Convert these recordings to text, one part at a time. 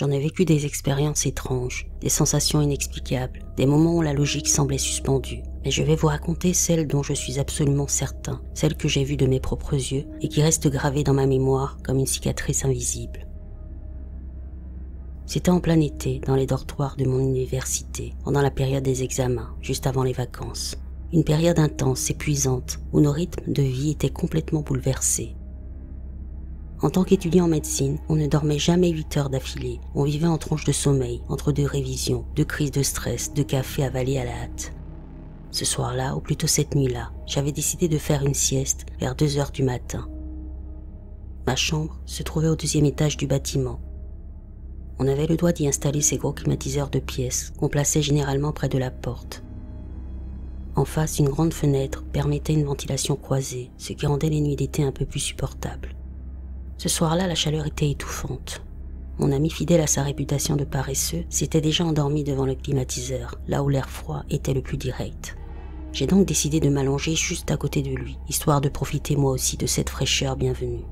J'en ai vécu des expériences étranges, des sensations inexplicables, des moments où la logique semblait suspendue. Mais je vais vous raconter celle dont je suis absolument certain, celle que j'ai vue de mes propres yeux et qui reste gravée dans ma mémoire comme une cicatrice invisible. C'était en plein été, dans les dortoirs de mon université, pendant la période des examens, juste avant les vacances. Une période intense, épuisante, où nos rythmes de vie étaient complètement bouleversés. En tant qu'étudiant en médecine, on ne dormait jamais 8 heures d'affilée. On vivait en tranches de sommeil, entre 2 révisions, 2 crises de stress, 2 cafés avalés à la hâte. Ce soir-là, ou plutôt cette nuit-là, j'avais décidé de faire une sieste vers 2 heures du matin. Ma chambre se trouvait au 2e étage du bâtiment. On avait le droit d'y installer ces gros climatiseurs de pièces qu'on plaçait généralement près de la porte. En face, une grande fenêtre permettait une ventilation croisée, ce qui rendait les nuits d'été un peu plus supportables. Ce soir-là, la chaleur était étouffante. Mon ami fidèle à sa réputation de paresseux s'était déjà endormi devant le climatiseur, là où l'air froid était le plus direct. J'ai donc décidé de m'allonger juste à côté de lui, histoire de profiter moi aussi de cette fraîcheur bienvenue.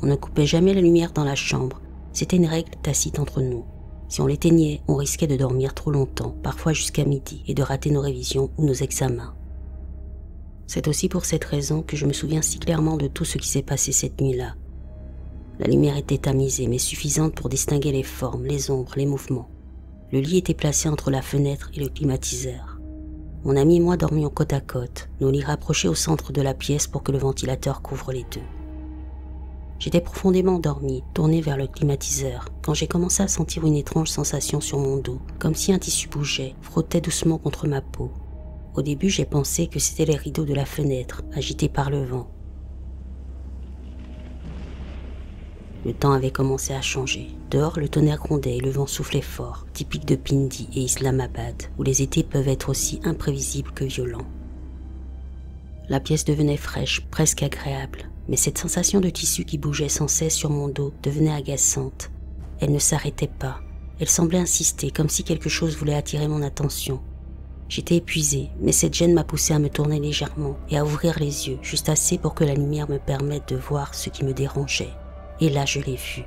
On ne coupait jamais la lumière dans la chambre, c'était une règle tacite entre nous. Si on l'éteignait, on risquait de dormir trop longtemps, parfois jusqu'à midi, et de rater nos révisions ou nos examens. C'est aussi pour cette raison que je me souviens si clairement de tout ce qui s'est passé cette nuit-là. La lumière était tamisée, mais suffisante pour distinguer les formes, les ombres, les mouvements. Le lit était placé entre la fenêtre et le climatiseur. Mon ami et moi dormions côte à côte, nos lits rapprochés au centre de la pièce pour que le ventilateur couvre les deux. J'étais profondément endormi, tourné vers le climatiseur, quand j'ai commencé à sentir une étrange sensation sur mon dos, comme si un tissu bougeait, frottait doucement contre ma peau. Au début, j'ai pensé que c'était les rideaux de la fenêtre, agités par le vent. Le temps avait commencé à changer. Dehors, le tonnerre grondait et le vent soufflait fort, typique de Pindi et Islamabad, où les étés peuvent être aussi imprévisibles que violents. La pièce devenait fraîche, presque agréable, mais cette sensation de tissu qui bougeait sans cesse sur mon dos devenait agaçante. Elle ne s'arrêtait pas. Elle semblait insister, comme si quelque chose voulait attirer mon attention. J'étais épuisé, mais cette gêne m'a poussé à me tourner légèrement et à ouvrir les yeux, juste assez pour que la lumière me permette de voir ce qui me dérangeait. Et là, je l'ai vu.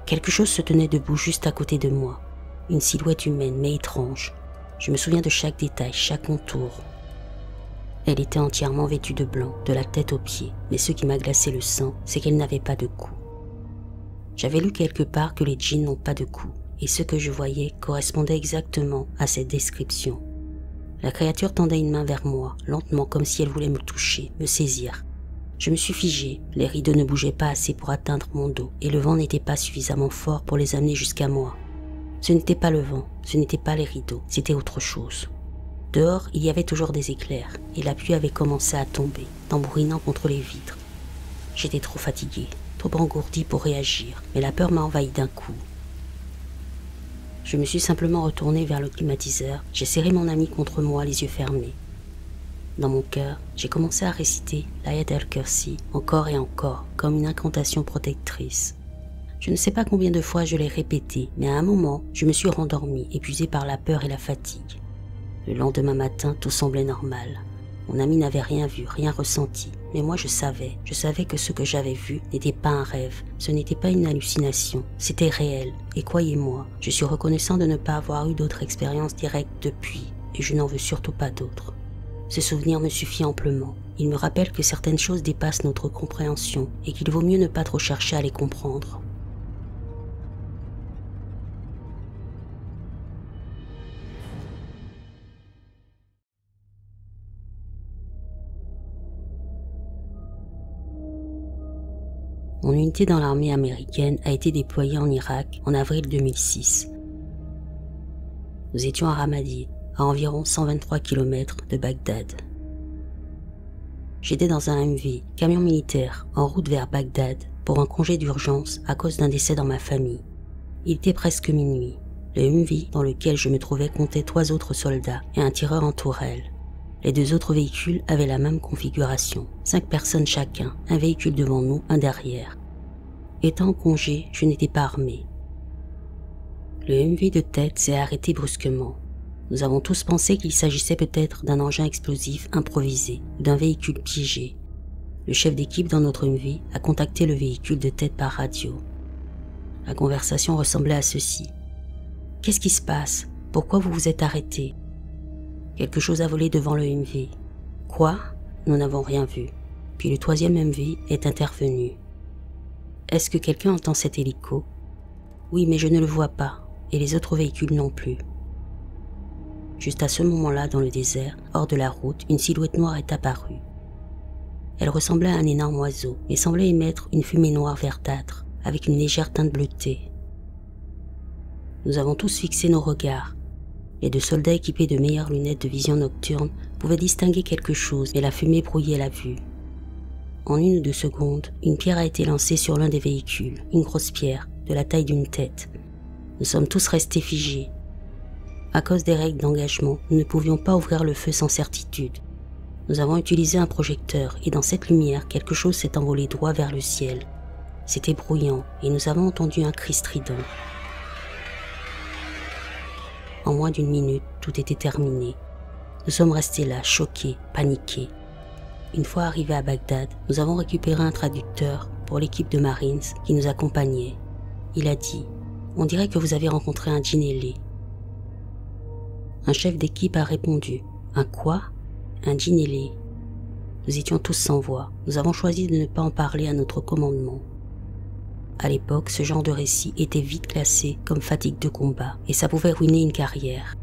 Quelque chose se tenait debout juste à côté de moi. Une silhouette humaine, mais étrange. Je me souviens de chaque détail, chaque contour. Elle était entièrement vêtue de blanc, de la tête aux pieds, mais ce qui m'a glacé le sang, c'est qu'elle n'avait pas de cou. J'avais lu quelque part que les djinns n'ont pas de cou, et ce que je voyais correspondait exactement à cette description. La créature tendait une main vers moi, lentement comme si elle voulait me toucher, me saisir. Je me suis figé, les rideaux ne bougeaient pas assez pour atteindre mon dos, et le vent n'était pas suffisamment fort pour les amener jusqu'à moi. Ce n'était pas le vent, ce n'était pas les rideaux, c'était autre chose. Dehors, il y avait toujours des éclairs, et la pluie avait commencé à tomber, tambourinant contre les vitres. J'étais trop fatigué, trop engourdi pour réagir, mais la peur m'a envahi d'un coup. Je me suis simplement retourné vers le climatiseur, j'ai serré mon ami contre moi, les yeux fermés. Dans mon cœur, j'ai commencé à réciter l'Ayat al-Kursi encore et encore, comme une incantation protectrice. Je ne sais pas combien de fois je l'ai répété, mais à un moment, je me suis rendormi, épuisé par la peur et la fatigue. Le lendemain matin, tout semblait normal. Mon ami n'avait rien vu, rien ressenti, mais moi je savais que ce que j'avais vu n'était pas un rêve, ce n'était pas une hallucination, c'était réel, et croyez-moi, je suis reconnaissant de ne pas avoir eu d'autres expériences directes depuis, et je n'en veux surtout pas d'autres. Ce souvenir me suffit amplement, il me rappelle que certaines choses dépassent notre compréhension, et qu'il vaut mieux ne pas trop chercher à les comprendre. Mon unité dans l'armée américaine a été déployée en Irak en avril 2006. Nous étions à Ramadi, à environ 123 km de Bagdad. J'étais dans un MV, camion militaire, en route vers Bagdad pour un congé d'urgence à cause d'un décès dans ma famille. Il était presque minuit. Le MV dans lequel je me trouvais comptait 3 autres soldats et un tireur en tourelle. Les 2 autres véhicules avaient la même configuration, 5 personnes chacun, un véhicule devant nous, un derrière. Étant en congé, je n'étais pas armé. Le MV de tête s'est arrêté brusquement. Nous avons tous pensé qu'il s'agissait peut-être d'un engin explosif improvisé ou d'un véhicule piégé. Le chef d'équipe dans notre MV a contacté le véhicule de tête par radio. La conversation ressemblait à ceci. « Qu'est-ce qui se passe? Pourquoi vous vous êtes arrêté? » Quelque chose a volé devant le MV. « Quoi? Nous n'avons rien vu. » Puis le troisième MV est intervenu. « Est-ce que quelqu'un entend cet hélico? » « Oui, mais je ne le vois pas, et les autres véhicules non plus. » Juste à ce moment-là, dans le désert, hors de la route, une silhouette noire est apparue. Elle ressemblait à un énorme oiseau, mais semblait émettre une fumée noire verdâtre, avec une légère teinte bleutée. Nous avons tous fixé nos regards. Les deux soldats équipés de meilleures lunettes de vision nocturne pouvaient distinguer quelque chose, mais la fumée brouillait la vue. En 1 ou 2 secondes, une pierre a été lancée sur l'un des véhicules, une grosse pierre, de la taille d'une tête. Nous sommes tous restés figés. À cause des règles d'engagement, nous ne pouvions pas ouvrir le feu sans certitude. Nous avons utilisé un projecteur et dans cette lumière, quelque chose s'est envolé droit vers le ciel. C'était bruyant et nous avons entendu un cri strident. En moins d'1 minute, tout était terminé. Nous sommes restés là, choqués, paniqués. Une fois arrivés à Bagdad, nous avons récupéré un traducteur pour l'équipe de Marines qui nous accompagnait. Il a dit « On dirait que vous avez rencontré un djinn ailé. » Un chef d'équipe a répondu « Un quoi? Un djinn ailé ?» Nous étions tous sans voix. Nous avons choisi de ne pas en parler à notre commandement. À l'époque, ce genre de récit était vite classé comme fatigue de combat et ça pouvait ruiner une carrière.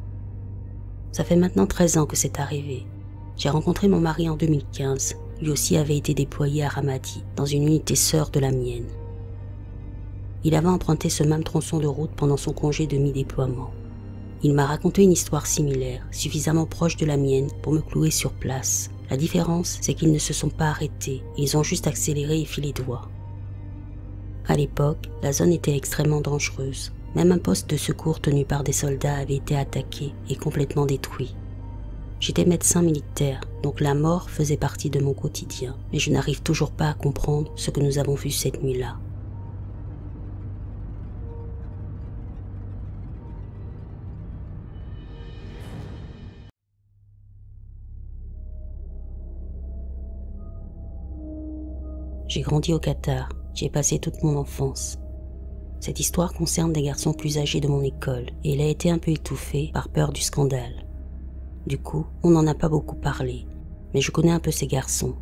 Ça fait maintenant 13 ans que c'est arrivé. J'ai rencontré mon mari en 2015. Lui aussi avait été déployé à Ramadi, dans une unité sœur de la mienne. Il avait emprunté ce même tronçon de route pendant son congé de mi-déploiement. Il m'a raconté une histoire similaire, suffisamment proche de la mienne pour me clouer sur place. La différence, c'est qu'ils ne se sont pas arrêtés, ils ont juste accéléré et filé droit. À l'époque, la zone était extrêmement dangereuse. Même un poste de secours tenu par des soldats avait été attaqué et complètement détruit. J'étais médecin militaire, donc la mort faisait partie de mon quotidien, mais je n'arrive toujours pas à comprendre ce que nous avons vu cette nuit-là. J'ai grandi au Qatar, j'y ai passé toute mon enfance. Cette histoire concerne des garçons plus âgés de mon école et elle a été un peu étouffée par peur du scandale. Du coup, on n'en a pas beaucoup parlé, mais je connais un peu ces garçons.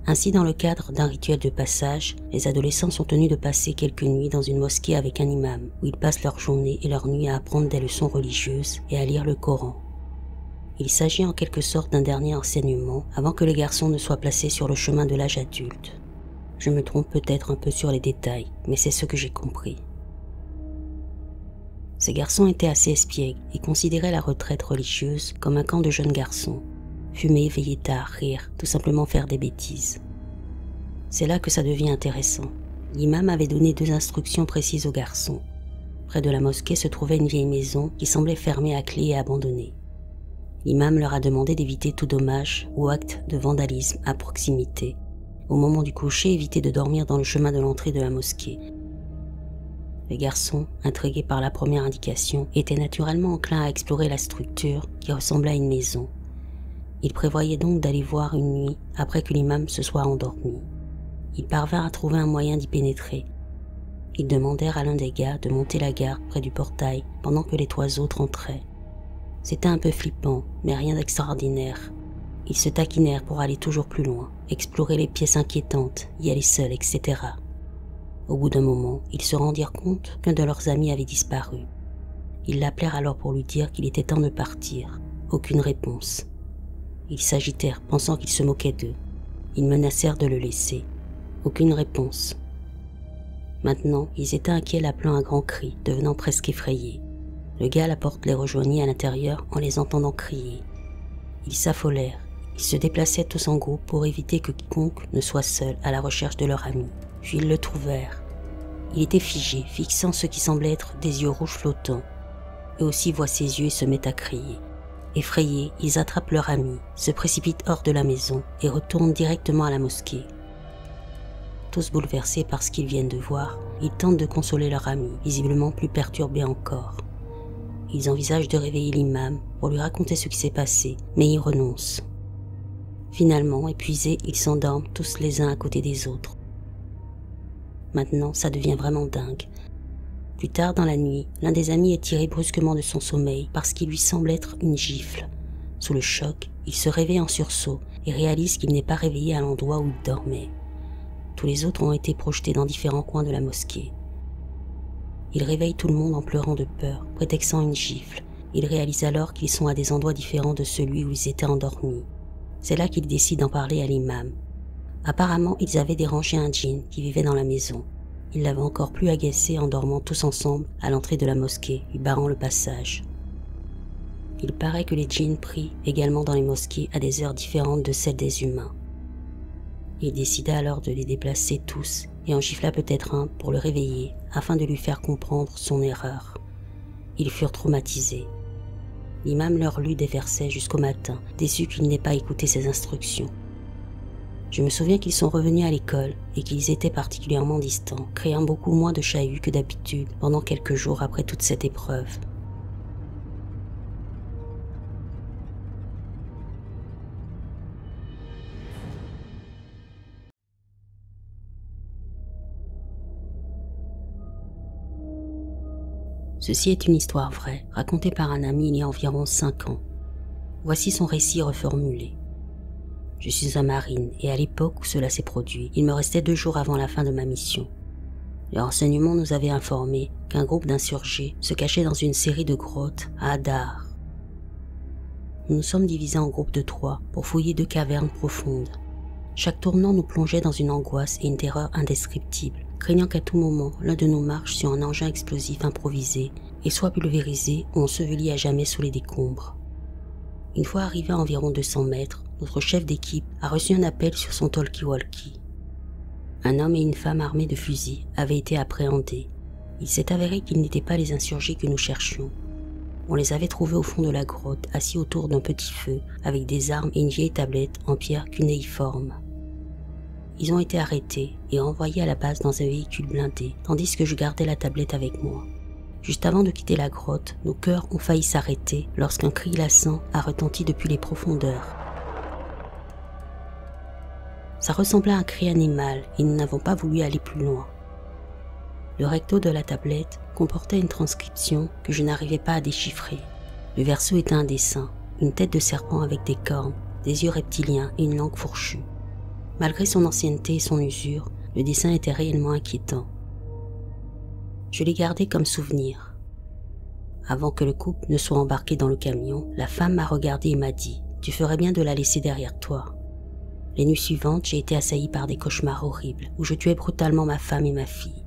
Ainsi, dans le cadre d'un rituel de passage, les adolescents sont tenus de passer quelques nuits dans une mosquée avec un imam, où ils passent leur journée et leur nuit à apprendre des leçons religieuses et à lire le Coran. Il s'agit en quelque sorte d'un dernier enseignement avant que les garçons ne soient placés sur le chemin de l'âge adulte. Je me trompe peut-être un peu sur les détails, mais c'est ce que j'ai compris. Ces garçons étaient assez espiègles et considéraient la retraite religieuse comme un camp de jeunes garçons. Fumer, veiller tard, rire, tout simplement faire des bêtises. C'est là que ça devient intéressant. L'imam avait donné 2 instructions précises aux garçons. Près de la mosquée se trouvait une vieille maison qui semblait fermée à clé et abandonnée. L'imam leur a demandé d'éviter tout dommage ou acte de vandalisme à proximité. Au moment du coucher, éviter de dormir dans le chemin de l'entrée de la mosquée. Les garçons, intrigués par la première indication, étaient naturellement enclins à explorer la structure qui ressemblait à une maison. Ils prévoyaient donc d'aller voir une nuit après que l'imam se soit endormi. Ils parvinrent à trouver un moyen d'y pénétrer. Ils demandèrent à l'un des gars de monter la garde près du portail pendant que les 3 autres entraient. C'était un peu flippant, mais rien d'extraordinaire. Ils se taquinèrent pour aller toujours plus loin, explorer les pièces inquiétantes, y aller seuls, etc. Au bout d'un moment, ils se rendirent compte qu'un de leurs amis avait disparu. Ils l'appelèrent alors pour lui dire qu'il était temps de partir. Aucune réponse. Ils s'agitèrent, pensant qu'il se moquait d'eux. Ils menacèrent de le laisser. Aucune réponse. Maintenant, ils étaient inquiets, l'appelant un grand cri, devenant presque effrayés. Le gars à la porte les rejoignit à l'intérieur en les entendant crier. Ils s'affolèrent. Ils se déplaçaient tous en groupe pour éviter que quiconque ne soit seul à la recherche de leur ami. Puis ils le trouvèrent. Il était figé, fixant ce qui semblait être des yeux rouges flottants. Eux aussi voient ses yeux et se mettent à crier. Effrayés, ils attrapent leur ami, se précipitent hors de la maison et retournent directement à la mosquée. Tous bouleversés par ce qu'ils viennent de voir, ils tentent de consoler leur ami, visiblement plus perturbé encore. Ils envisagent de réveiller l'imam pour lui raconter ce qui s'est passé, mais ils renoncent. Finalement, épuisés, ils s'endorment tous les uns à côté des autres. Maintenant, ça devient vraiment dingue. Plus tard dans la nuit, l'un des amis est tiré brusquement de son sommeil par ce qui lui semble être une gifle. Sous le choc, il se réveille en sursaut et réalise qu'il n'est pas réveillé à l'endroit où il dormait. Tous les autres ont été projetés dans différents coins de la mosquée. Il réveille tout le monde en pleurant de peur, prétextant une gifle. Il réalise alors qu'ils sont à des endroits différents de celui où ils étaient endormis. C'est là qu'il décide d'en parler à l'imam. Apparemment, ils avaient dérangé un djinn qui vivait dans la maison. Ils l'avaient encore plus agacé en dormant tous ensemble à l'entrée de la mosquée, lui barrant le passage. Il paraît que les djinns prient également dans les mosquées à des heures différentes de celles des humains. Il décida alors de les déplacer tous et en gifla peut-être un pour le réveiller afin de lui faire comprendre son erreur. Ils furent traumatisés. L'imam leur lut des versets jusqu'au matin, déçu qu'il n'ait pas écouté ses instructions. Je me souviens qu'ils sont revenus à l'école et qu'ils étaient particulièrement distants, créant beaucoup moins de chahut que d'habitude pendant quelques jours après toute cette épreuve. Ceci est une histoire vraie, racontée par un ami il y a environ 5 ans. Voici son récit reformulé. Je suis à Marine et à l'époque où cela s'est produit, il me restait 2 jours avant la fin de ma mission. Les renseignements nous avaient informé qu'un groupe d'insurgés se cachait dans une série de grottes à Hadar. Nous nous sommes divisés en groupes de 3 pour fouiller 2 cavernes profondes. Chaque tournant nous plongeait dans une angoisse et une terreur indescriptibles, craignant qu'à tout moment l'un de nous marche sur un engin explosif improvisé et soit pulvérisé ou enseveli à jamais sous les décombres. Une fois arrivé à environ 200 mètres, notre chef d'équipe a reçu un appel sur son talkie-walkie. Un homme et une femme armés de fusils avaient été appréhendés. Il s'est avéré qu'ils n'étaient pas les insurgés que nous cherchions. On les avait trouvés au fond de la grotte, assis autour d'un petit feu, avec des armes et une vieille tablette en pierre cunéiforme. Ils ont été arrêtés et envoyés à la base dans un véhicule blindé, tandis que je gardais la tablette avec moi. Juste avant de quitter la grotte, nos cœurs ont failli s'arrêter lorsqu'un cri glaçant a retenti depuis les profondeurs. Ça ressemblait à un cri animal et nous n'avons pas voulu aller plus loin. Le recto de la tablette comportait une transcription que je n'arrivais pas à déchiffrer. Le verso était un dessin, une tête de serpent avec des cornes, des yeux reptiliens et une langue fourchue. Malgré son ancienneté et son usure, le dessin était réellement inquiétant. Je l'ai gardé comme souvenir. Avant que le couple ne soit embarqué dans le camion, la femme m'a regardé et m'a dit « Tu ferais bien de la laisser derrière toi ». Les nuits suivantes, j'ai été assailli par des cauchemars horribles où je tuais brutalement ma femme et ma fille.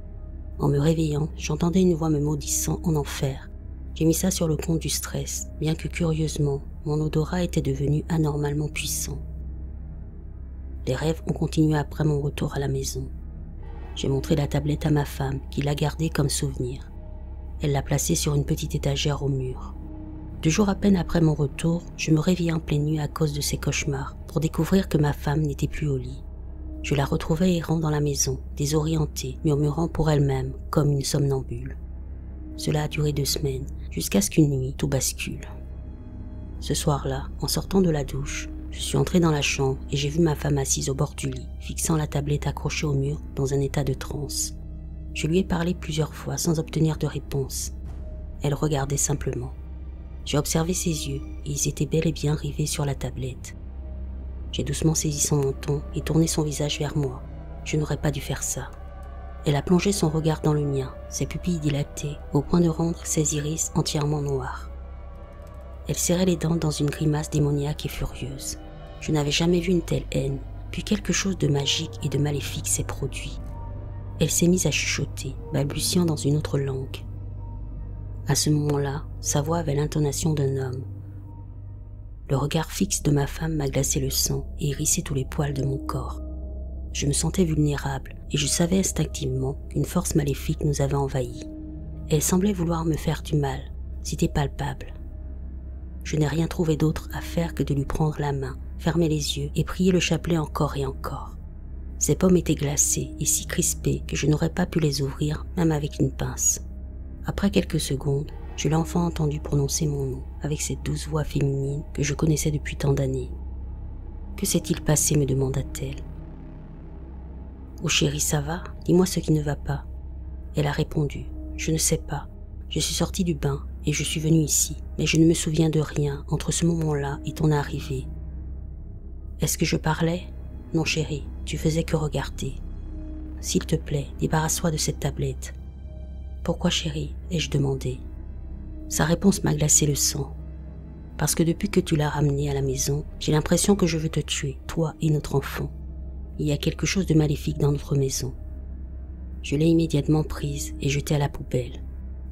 En me réveillant, j'entendais une voix me maudissant en enfer. J'ai mis ça sur le compte du stress, bien que curieusement, mon odorat était devenu anormalement puissant. Les rêves ont continué après mon retour à la maison. J'ai montré la tablette à ma femme, qui l'a gardée comme souvenir. Elle l'a placée sur une petite étagère au mur. 2 jours à peine après mon retour, je me réveillais en pleine nuit à cause de ces cauchemars, pour découvrir que ma femme n'était plus au lit. Je la retrouvais errant dans la maison, désorientée, murmurant pour elle-même, comme une somnambule. Cela a duré 2 semaines, jusqu'à ce qu'une nuit, tout bascule. Ce soir-là, en sortant de la douche, je suis entré dans la chambre et j'ai vu ma femme assise au bord du lit, fixant la tablette accrochée au mur dans un état de transe. Je lui ai parlé plusieurs fois sans obtenir de réponse. Elle regardait simplement. J'ai observé ses yeux et ils étaient bel et bien rivés sur la tablette. J'ai doucement saisi son menton et tourné son visage vers moi. Je n'aurais pas dû faire ça. Elle a plongé son regard dans le mien, ses pupilles dilatées, au point de rendre ses iris entièrement noirs. Elle serrait les dents dans une grimace démoniaque et furieuse. Je n'avais jamais vu une telle haine, puis quelque chose de magique et de maléfique s'est produit. Elle s'est mise à chuchoter, balbutiant dans une autre langue. À ce moment-là, sa voix avait l'intonation d'un homme. Le regard fixe de ma femme m'a glacé le sang et hérissé tous les poils de mon corps. Je me sentais vulnérable et je savais instinctivement qu'une force maléfique nous avait envahis. Elle semblait vouloir me faire du mal, c'était palpable. Je n'ai rien trouvé d'autre à faire que de lui prendre la main, fermer les yeux et prier le chapelet encore et encore. Ses paumes étaient glacées et si crispées que je n'aurais pas pu les ouvrir même avec une pince. Après quelques secondes, je l'ai enfin entendu prononcer mon nom avec cette douce voix féminine que je connaissais depuis tant d'années. « Que s'est-il passé » me demanda-t-elle. Oh chérie, ça va? Dis-moi ce qui ne va pas. Elle a répondu. Je ne sais pas. Je suis sortie du bain et je suis venue ici, mais je ne me souviens de rien entre ce moment-là et ton arrivée. Est-ce que je parlais? Non chérie, tu faisais que regarder. S'il te plaît, débarrasse-toi de cette tablette. Pourquoi chérie? Ai-je demandé. Sa réponse m'a glacé le sang. Parce que depuis que tu l'as ramenée à la maison, j'ai l'impression que je veux te tuer, toi et notre enfant. Il y a quelque chose de maléfique dans notre maison. Je l'ai immédiatement prise et jetée à la poubelle.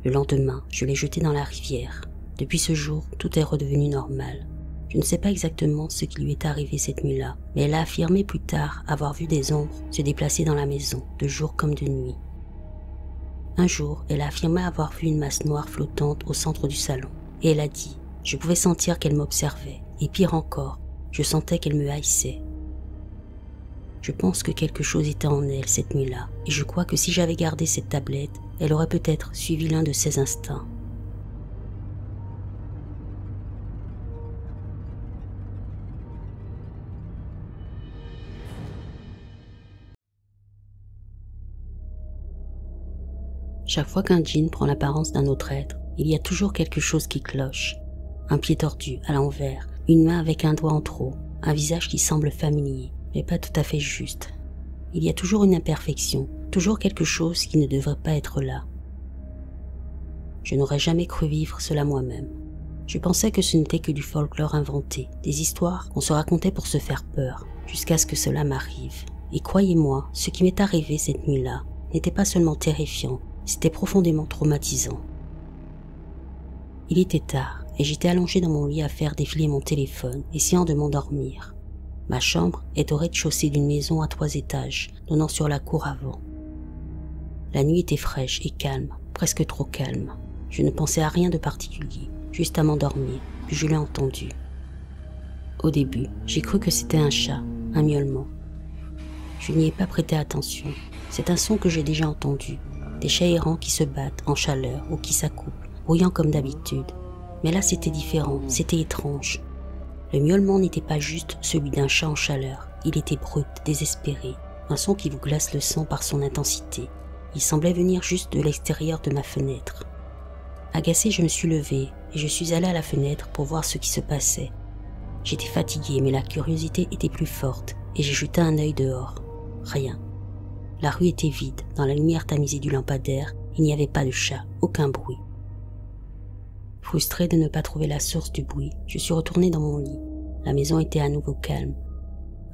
Le lendemain, je l'ai jetée dans la rivière. Depuis ce jour, tout est redevenu normal. Je ne sais pas exactement ce qui lui est arrivé cette nuit-là, mais elle a affirmé plus tard avoir vu des ombres se déplacer dans la maison, de jour comme de nuit. Un jour, elle a affirmé avoir vu une masse noire flottante au centre du salon, et elle a dit « Je pouvais sentir qu'elle m'observait, et pire encore, je sentais qu'elle me haïssait. » Je pense que quelque chose était en elle cette nuit-là, et je crois que si j'avais gardé cette tablette, elle aurait peut-être suivi l'un de ses instincts. Chaque fois qu'un djinn prend l'apparence d'un autre être, il y a toujours quelque chose qui cloche. Un pied tordu à l'envers, une main avec un doigt en trop, un visage qui semble familier, mais pas tout à fait juste. Il y a toujours une imperfection, toujours quelque chose qui ne devrait pas être là. Je n'aurais jamais cru vivre cela moi-même. Je pensais que ce n'était que du folklore inventé, des histoires qu'on se racontait pour se faire peur, jusqu'à ce que cela m'arrive. Et croyez-moi, ce qui m'est arrivé cette nuit-là n'était pas seulement terrifiant, c'était profondément traumatisant. Il était tard et j'étais allongé dans mon lit à faire défiler mon téléphone, essayant de m'endormir. Ma chambre est au rez-de-chaussée d'une maison à 3 étages, donnant sur la cour avant. La nuit était fraîche et calme, presque trop calme. Je ne pensais à rien de particulier, juste à m'endormir, puis je l'ai entendu. Au début, j'ai cru que c'était un chat, un miaulement. Je n'y ai pas prêté attention. C'est un son que j'ai déjà entendu, des chats errants qui se battent en chaleur ou qui s'accouplent, bruyant comme d'habitude. Mais là c'était différent, c'était étrange. Le miaulement n'était pas juste celui d'un chat en chaleur, il était brut, désespéré, un son qui vous glace le sang par son intensité. Il semblait venir juste de l'extérieur de ma fenêtre. Agacé, je me suis levé et je suis allé à la fenêtre pour voir ce qui se passait. J'étais fatigué, mais la curiosité était plus forte et j'ai jeté un œil dehors. Rien. La rue était vide, dans la lumière tamisée du lampadaire, il n'y avait pas de chat, aucun bruit. Frustré de ne pas trouver la source du bruit, je suis retourné dans mon lit. La maison était à nouveau calme.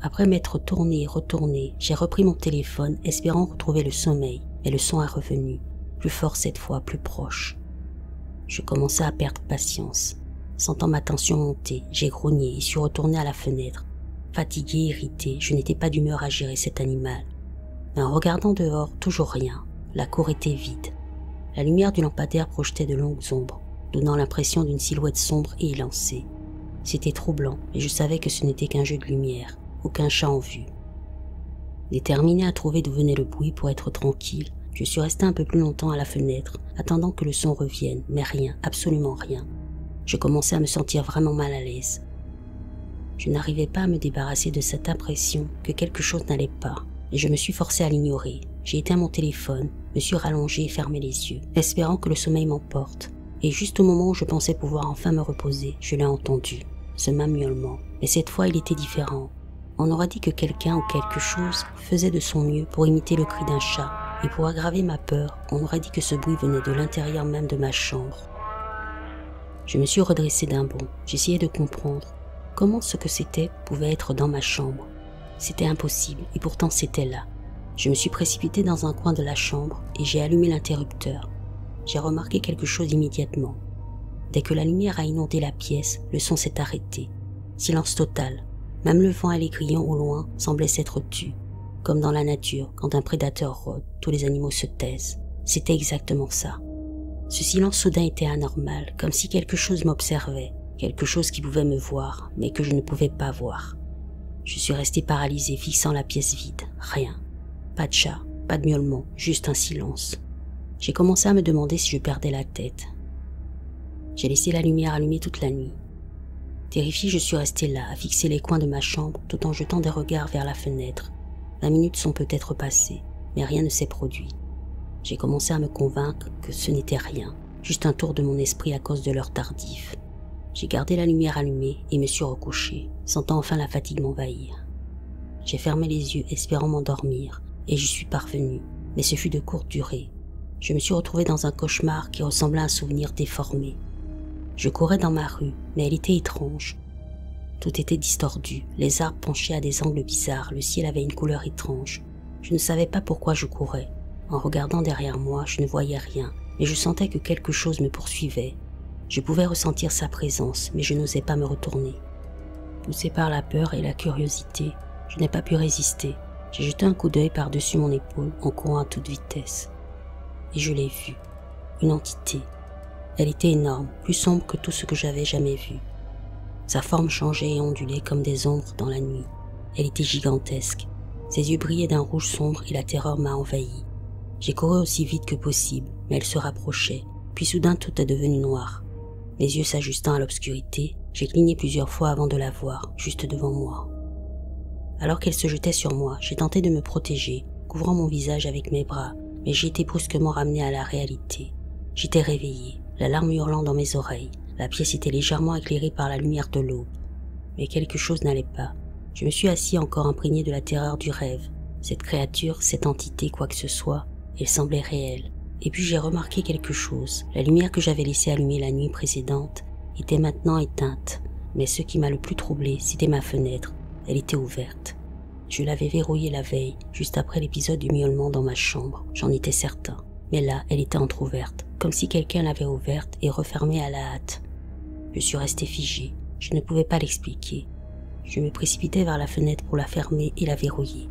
Après m'être tourné et retourné, j'ai repris mon téléphone, espérant retrouver le sommeil, mais le son est revenu, plus fort cette fois, plus proche. Je commençais à perdre patience. Sentant ma tension monter, j'ai grogné et suis retourné à la fenêtre. Fatigué, irrité, je n'étais pas d'humeur à gérer cet animal. Mais en regardant dehors, toujours rien. La cour était vide. La lumière du lampadaire projetait de longues ombres, donnant l'impression d'une silhouette sombre et élancée. C'était troublant, et je savais que ce n'était qu'un jeu de lumière, aucun chat en vue. Déterminé à trouver d'où venait le bruit pour être tranquille, je suis resté un peu plus longtemps à la fenêtre, attendant que le son revienne, mais rien, absolument rien. Je commençais à me sentir vraiment mal à l'aise. Je n'arrivais pas à me débarrasser de cette impression que quelque chose n'allait pas, et je me suis forcé à l'ignorer. J'ai éteint mon téléphone, me suis rallongé et fermé les yeux, espérant que le sommeil m'emporte. Et juste au moment où je pensais pouvoir enfin me reposer, je l'ai entendu, ce même miaulement. Mais cette fois, il était différent. On aurait dit que quelqu'un ou quelque chose faisait de son mieux pour imiter le cri d'un chat. Et pour aggraver ma peur, on aurait dit que ce bruit venait de l'intérieur même de ma chambre. Je me suis redressé d'un bond. J'essayais de comprendre comment ce que c'était pouvait être dans ma chambre. C'était impossible, et pourtant c'était là. Je me suis précipité dans un coin de la chambre et j'ai allumé l'interrupteur. J'ai remarqué quelque chose immédiatement. Dès que la lumière a inondé la pièce, le son s'est arrêté. Silence total. Même le vent et les grillons au loin semblaient s'être tus. Comme dans la nature, quand un prédateur rôde, tous les animaux se taisent. C'était exactement ça. Ce silence soudain était anormal, comme si quelque chose m'observait, quelque chose qui pouvait me voir, mais que je ne pouvais pas voir. Je suis resté paralysé, fixant la pièce vide. Rien. Pas de chat, pas de miaulement, juste un silence. J'ai commencé à me demander si je perdais la tête. J'ai laissé la lumière allumée toute la nuit. Terrifié, je suis resté là, à fixer les coins de ma chambre, tout en jetant des regards vers la fenêtre. 20 minutes sont peut-être passées, mais rien ne s'est produit. J'ai commencé à me convaincre que ce n'était rien, juste un tour de mon esprit à cause de l'heure tardive. J'ai gardé la lumière allumée et me suis recouché, sentant enfin la fatigue m'envahir. J'ai fermé les yeux espérant m'endormir et j'y suis parvenu, mais ce fut de courte durée. Je me suis retrouvé dans un cauchemar qui ressemblait à un souvenir déformé. Je courais dans ma rue, mais elle était étrange. Tout était distordu, les arbres penchaient à des angles bizarres, le ciel avait une couleur étrange. Je ne savais pas pourquoi je courais. En regardant derrière moi, je ne voyais rien, mais je sentais que quelque chose me poursuivait. Je pouvais ressentir sa présence, mais je n'osais pas me retourner. Poussé par la peur et la curiosité, je n'ai pas pu résister. J'ai jeté un coup d'œil par-dessus mon épaule en courant à toute vitesse. Et je l'ai vue. Une entité. Elle était énorme, plus sombre que tout ce que j'avais jamais vu. Sa forme changeait et ondulait comme des ombres dans la nuit. Elle était gigantesque. Ses yeux brillaient d'un rouge sombre et la terreur m'a envahi. J'ai couru aussi vite que possible, mais elle se rapprochait. Puis soudain tout est devenu noir. Mes yeux s'ajustant à l'obscurité, j'ai cligné plusieurs fois avant de la voir, juste devant moi. Alors qu'elle se jetait sur moi, j'ai tenté de me protéger, couvrant mon visage avec mes bras, mais j'ai été brusquement ramené à la réalité. J'étais réveillé, l'alarme hurlant dans mes oreilles. La pièce était légèrement éclairée par la lumière de l'aube. Mais quelque chose n'allait pas. Je me suis assis encore imprégné de la terreur du rêve. Cette créature, cette entité, quoi que ce soit, elle semblait réelle. Et puis j'ai remarqué quelque chose. La lumière que j'avais laissée allumée la nuit précédente était maintenant éteinte. Mais ce qui m'a le plus troublé, c'était ma fenêtre. Elle était ouverte. Je l'avais verrouillée la veille, juste après l'épisode du miaulement dans ma chambre. J'en étais certain. Mais là, elle était entr'ouverte, comme si quelqu'un l'avait ouverte et refermée à la hâte. Je suis resté figé. Je ne pouvais pas l'expliquer. Je me précipitais vers la fenêtre pour la fermer et la verrouiller.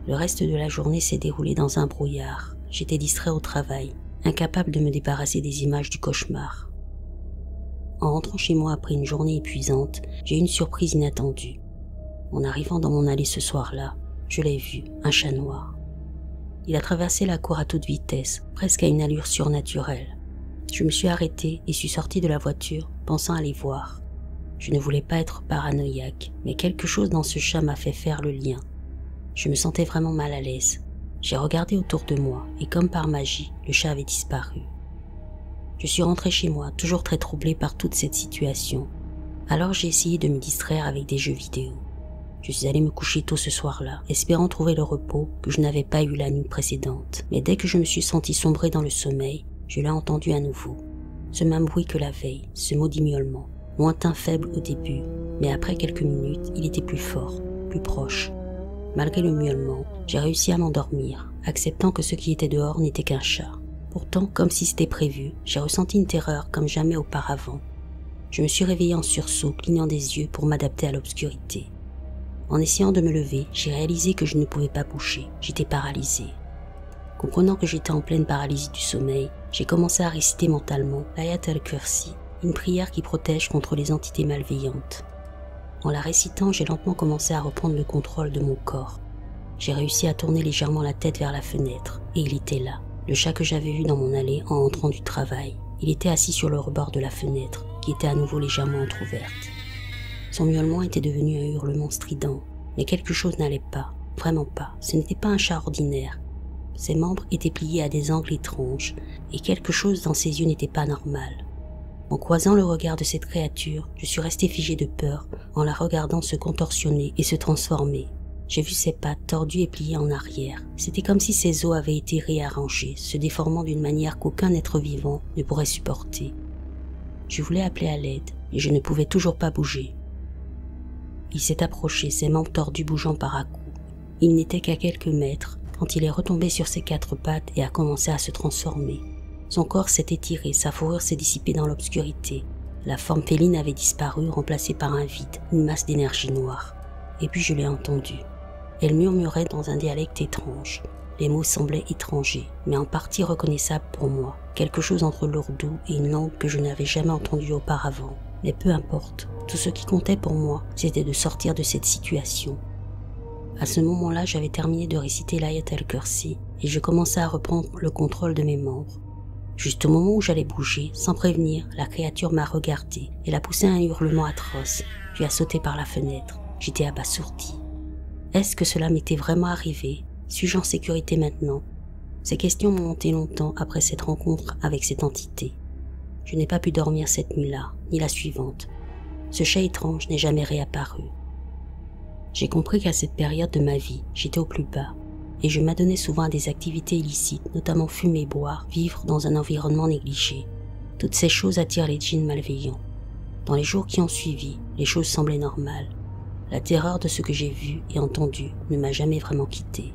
Le reste de la journée s'est déroulé dans un brouillard. J'étais distrait au travail, incapable de me débarrasser des images du cauchemar. En rentrant chez moi après une journée épuisante, j'ai eu une surprise inattendue. En arrivant dans mon allée ce soir-là, je l'ai vu, un chat noir. Il a traversé la cour à toute vitesse, presque à une allure surnaturelle. Je me suis arrêté et suis sorti de la voiture, pensant aller voir. Je ne voulais pas être paranoïaque, mais quelque chose dans ce chat m'a fait faire le lien. Je me sentais vraiment mal à l'aise. J'ai regardé autour de moi et comme par magie, le chat avait disparu. Je suis rentré chez moi, toujours très troublé par toute cette situation. Alors j'ai essayé de me distraire avec des jeux vidéo. Je suis allé me coucher tôt ce soir-là, espérant trouver le repos que je n'avais pas eu la nuit précédente. Mais dès que je me suis senti sombrer dans le sommeil, je l'ai entendu à nouveau. Ce même bruit que la veille, ce maudit miaulement, lointain faible au début, mais après quelques minutes, il était plus fort, plus proche. Malgré le miaulement, j'ai réussi à m'endormir, acceptant que ce qui était dehors n'était qu'un chat. Pourtant, comme si c'était prévu, j'ai ressenti une terreur comme jamais auparavant. Je me suis réveillé en sursaut, clignant des yeux pour m'adapter à l'obscurité. En essayant de me lever, j'ai réalisé que je ne pouvais pas bouger, j'étais paralysé. Comprenant que j'étais en pleine paralysie du sommeil, j'ai commencé à réciter mentalement l'Ayat al-Kursi, une prière qui protège contre les entités malveillantes. En la récitant, j'ai lentement commencé à reprendre le contrôle de mon corps. J'ai réussi à tourner légèrement la tête vers la fenêtre, et il était là, le chat que j'avais vu dans mon allée en rentrant du travail. Il était assis sur le rebord de la fenêtre, qui était à nouveau légèrement entr'ouverte. Son miaulement était devenu un hurlement strident, mais quelque chose n'allait pas, vraiment pas, ce n'était pas un chat ordinaire. Ses membres étaient pliés à des angles étranges, et quelque chose dans ses yeux n'était pas normal. En croisant le regard de cette créature, je suis resté figé de peur en la regardant se contorsionner et se transformer. J'ai vu ses pattes tordues et pliées en arrière. C'était comme si ses os avaient été réarrangés, se déformant d'une manière qu'aucun être vivant ne pourrait supporter. Je voulais appeler à l'aide, et je ne pouvais toujours pas bouger. Il s'est approché, ses membres tordus bougeant par à-coups. Il n'était qu'à quelques mètres quand il est retombé sur ses quatre pattes et a commencé à se transformer. Son corps s'est étiré, sa fourrure s'est dissipée dans l'obscurité. La forme féline avait disparu, remplacée par un vide, une masse d'énergie noire. Et puis je l'ai entendue. Elle murmurait dans un dialecte étrange. Les mots semblaient étrangers, mais en partie reconnaissables pour moi. Quelque chose entre l'ourdou et une langue que je n'avais jamais entendue auparavant. Mais peu importe, tout ce qui comptait pour moi, c'était de sortir de cette situation. À ce moment-là, j'avais terminé de réciter l'Ayat al-Kursi et je commençais à reprendre le contrôle de mes membres. Juste au moment où j'allais bouger, sans prévenir, la créature m'a regardé. Elle a poussé un hurlement atroce, puis a sauté par la fenêtre. J'étais abasourdi. Est-ce que cela m'était vraiment arrivé? Suis-je en sécurité maintenant? Ces questions m'ont hanté longtemps après cette rencontre avec cette entité. Je n'ai pas pu dormir cette nuit-là, ni la suivante. Ce chat étrange n'est jamais réapparu. J'ai compris qu'à cette période de ma vie, j'étais au plus bas, et je m'adonnais souvent à des activités illicites, notamment fumer, boire, vivre dans un environnement négligé. Toutes ces choses attirent les djinns malveillants. Dans les jours qui ont suivi, les choses semblaient normales. La terreur de ce que j'ai vu et entendu ne m'a jamais vraiment quitté.